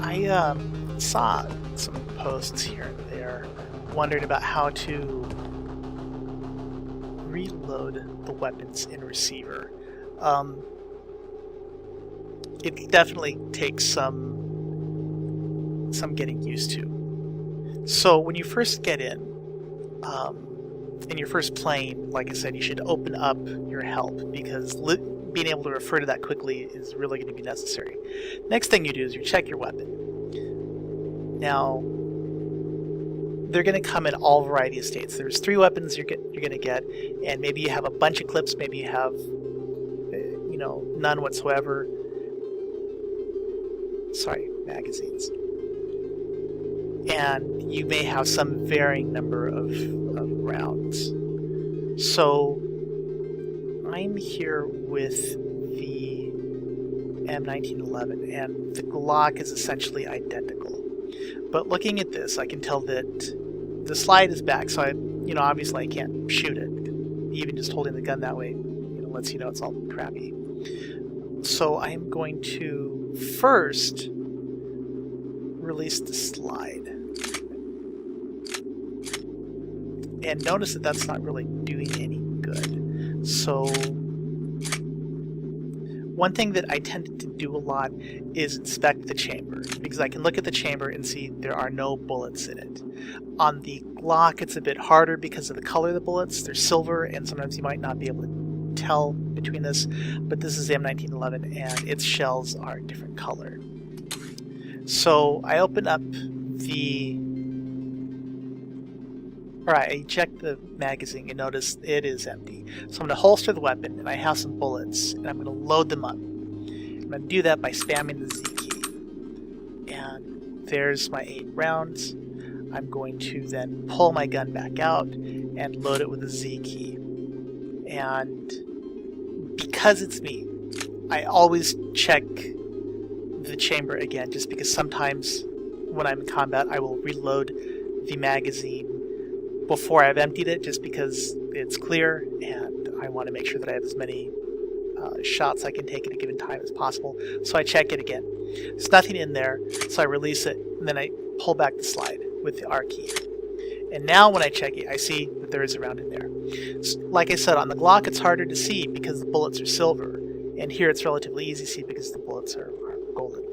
I saw some posts here and there wondering about how to reload the weapons in receiver. It definitely takes some getting used to. So when you first get in, and you're first playing, like I said, you should open up your help because being able to refer to that quickly is really going to be necessary. Next thing you do is you check your weapon. Now, they're going to come in all variety of states. There's 3 weapons you're going to get, and maybe you have a bunch of clips, maybe you have none whatsoever. Sorry, magazines. And you may have some varying number of rounds. So I'm here with the M1911, and the Glock is essentially identical. But looking at this, I can tell that the slide is back, so obviously I can't shoot it. Even just holding the gun that way, lets you know it's all crappy. So I'm going to first release the slide. And notice that that's not really doing any good. So one thing that I tend to do a lot is inspect the chamber, because I can look at the chamber and see there are no bullets in it. On the Glock, it's a bit harder because of the color of the bullets. They're silver, and sometimes you might not be able to tell between this, but this is the M1911, and its shells are a different color. So I open up I check the magazine and notice it is empty. So I'm going to holster the weapon, and I have some bullets, and I'm going to load them up. I'm going to do that by spamming the Z key. And there's my 8 rounds. I'm going to then pull my gun back out and load it with the Z key. And because it's me, I always check the chamber again, just because sometimes when I'm in combat I will reload the magazine before I've emptied it, just because it's clear and I want to make sure that I have as many shots I can take at a given time as possible. So I check it again. There's nothing in there, so I release it, and then I pull back the slide with the R key. And now when I check it, I see that there is a round in there. So, like I said, on the Glock it's harder to see because the bullets are silver, and here it's relatively easy to see because the bullets are golden.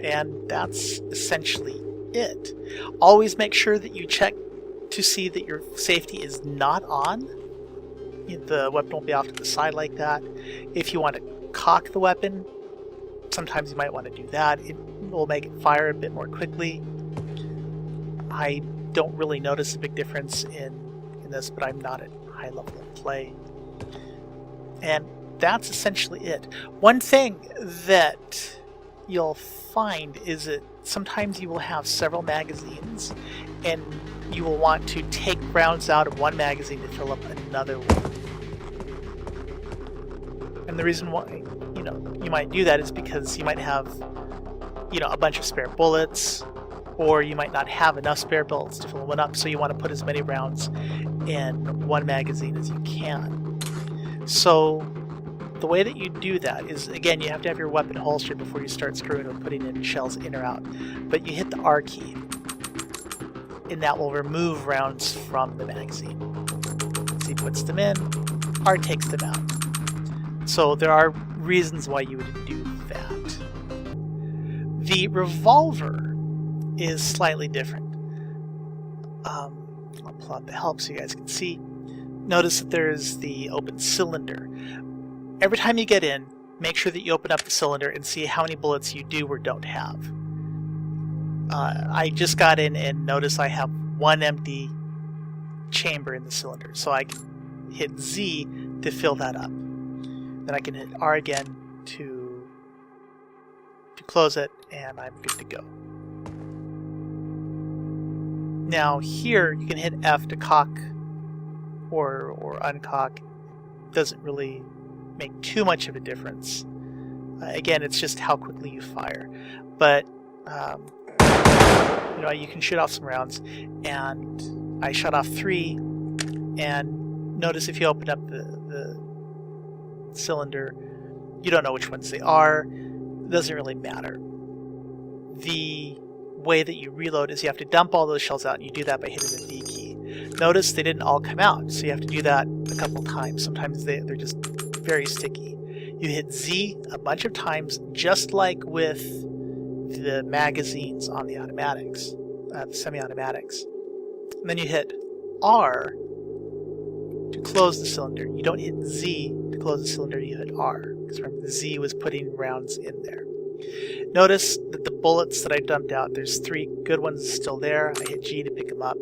And that's essentially it. Always make sure that you check to see that your safety is not on. The weapon won't be off to the side like that. If you want to cock the weapon, sometimes you might want to do that. It will make it fire a bit more quickly. I don't really notice a big difference in this, but I'm not at high level of play. And that's essentially it. One thing that you'll find is that sometimes you will have several magazines, and you will want to take rounds out of one magazine to fill up another one. And the reason why you might do that is because you might have a bunch of spare bullets, or you might not have enough spare bullets to fill one up, so you want to put as many rounds in one magazine as you can. So the way that you do that is, again, you have to have your weapon holstered before you start screwing with putting in shells in or out. But you hit the R key, and that will remove rounds from the magazine. Z puts them in, R takes them out. So there are reasons why you would do that. The Revolver is slightly different. I'll pull out the help so you guys can see. Notice that there is the open cylinder. Every time you get in, make sure that you open up the cylinder and see how many bullets you do or don't have. I just got in and notice I have one empty chamber in the cylinder, so I can hit Z to fill that up. Then I can hit R again to close it, and I'm good to go. Now here you can hit F to cock or uncock. Doesn't really make too much of a difference. Again, it's just how quickly you fire. But you can shoot off some rounds, and I shot off 3. And notice if you open up the cylinder, you don't know which ones they are. it doesn't really matter. The way that you reload is you have to dump all those shells out, and you do that by hitting the V key. Notice they didn't all come out, so you have to do that a couple times. Sometimes they're just very sticky. You hit Z a bunch of times, just like with the magazines on the automatics, the semi-automatics. And then you hit R to close the cylinder. You don't hit Z to close the cylinder, you hit R, because remember the Z was putting rounds in there. Notice that the bullets that I dumped out, there's 3 good ones still there. I hit G to pick them up.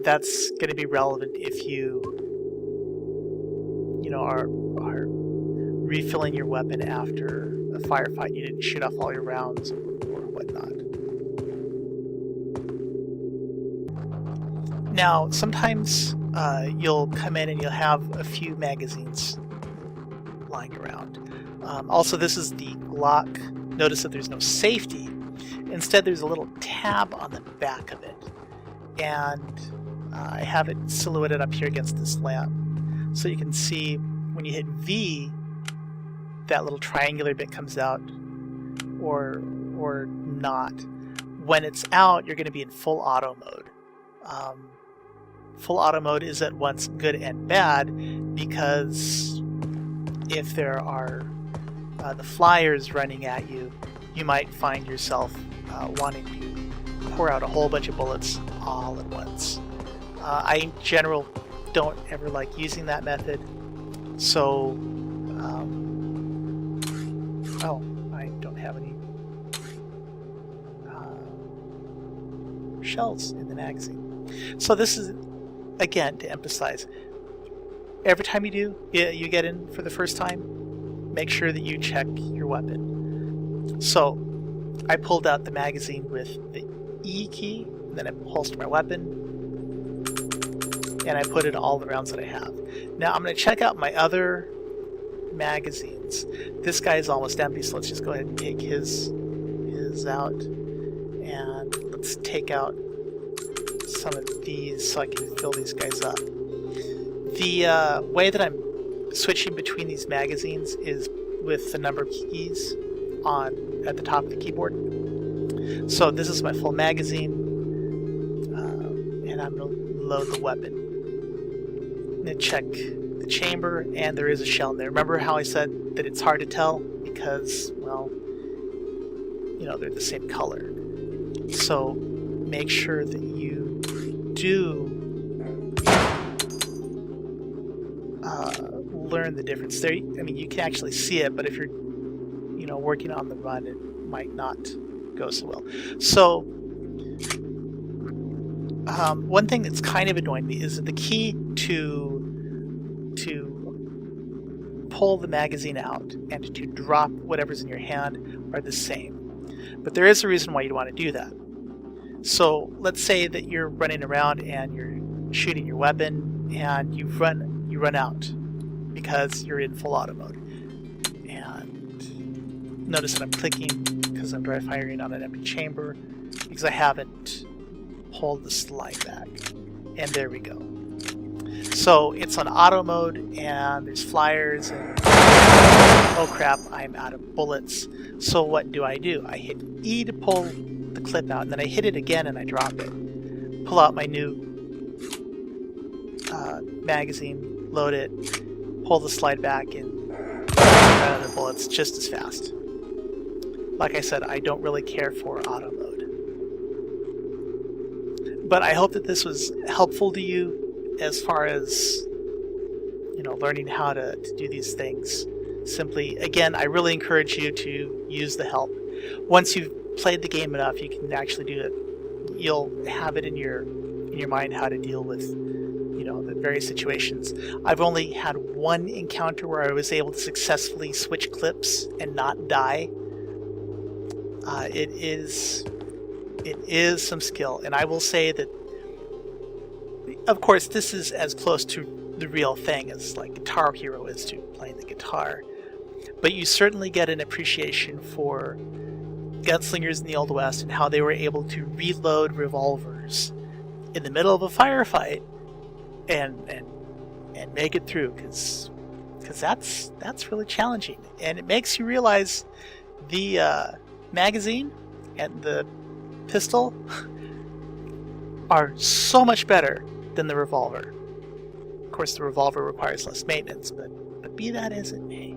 That's going to be relevant if you are refilling your weapon after a firefight. You didn't shoot off all your rounds or whatnot. Now, sometimes you'll come in and you'll have a few magazines lying around. Also, this is the Glock. Notice that there's no safety. Instead, there's a little tab on the back of it. And I have it silhouetted up here against this lamp. So you can see when you hit V, that little triangular bit comes out, or not. When it's out, you're going to be in full auto mode. Full auto mode is at once good and bad, because if there are the flyers running at you, you might find yourself wanting to pour out a whole bunch of bullets all at once. I in general don't ever like using that method, so oh, I don't have any shells in the magazine. So this is, again, to emphasize, every time you get in for the first time, make sure that you check your weapon. So I pulled out the magazine with the E key, and then I holstered my weapon, and I put in all the rounds that I have. Now I'm going to check out my other magazines. This guy is almost empty, so let's just go ahead and take his out, and let's take out some of these so I can fill these guys up. The way that I'm switching between these magazines is with the number keys at the top of the keyboard. So this is my full magazine, and I'm going to load the weapon. I'm going to check the chamber, and there is a shell in there. Remember how I said that it's hard to tell because, well, they're the same color. So make sure that you do learn the difference. There, I mean, you can actually see it, but if you're working on the run, it might not go so well. So one thing that's kind of annoying me is that the key to pull the magazine out and to drop whatever's in your hand are the same. But there is a reason why you'd want to do that. So let's say that you're running around and you're shooting your weapon and you run out because you're in full auto mode. And notice that I'm clicking because I'm dry firing on an empty chamber because I haven't pulled the slide back. And there we go. So it's on auto mode and there's flyers and oh crap, I'm out of bullets. So what do? I hit E to pull the clip out, and then I hit it again and I drop it. Pull out my new magazine, load it, pull the slide back, and run out of the bullets just as fast. Like I said, I don't really care for auto mode. But I hope that this was helpful to you as far as learning how to do these things. Simply, again, I really encourage you to use the help. Once you've played the game enough, you can actually do it. You'll have it in your mind how to deal with the various situations. I've only had one encounter where I was able to successfully switch clips and not die. It is some skill, and I will say that, of course, this is as close to the real thing as like Guitar Hero is to playing the guitar. But you certainly get an appreciation for gunslingers in the Old West and how they were able to reload revolvers in the middle of a firefight and make it through, because because that's really challenging, and it makes you realize the magazine and the pistol are so much better than the revolver. Of course, the revolver requires less maintenance, but be that as it may.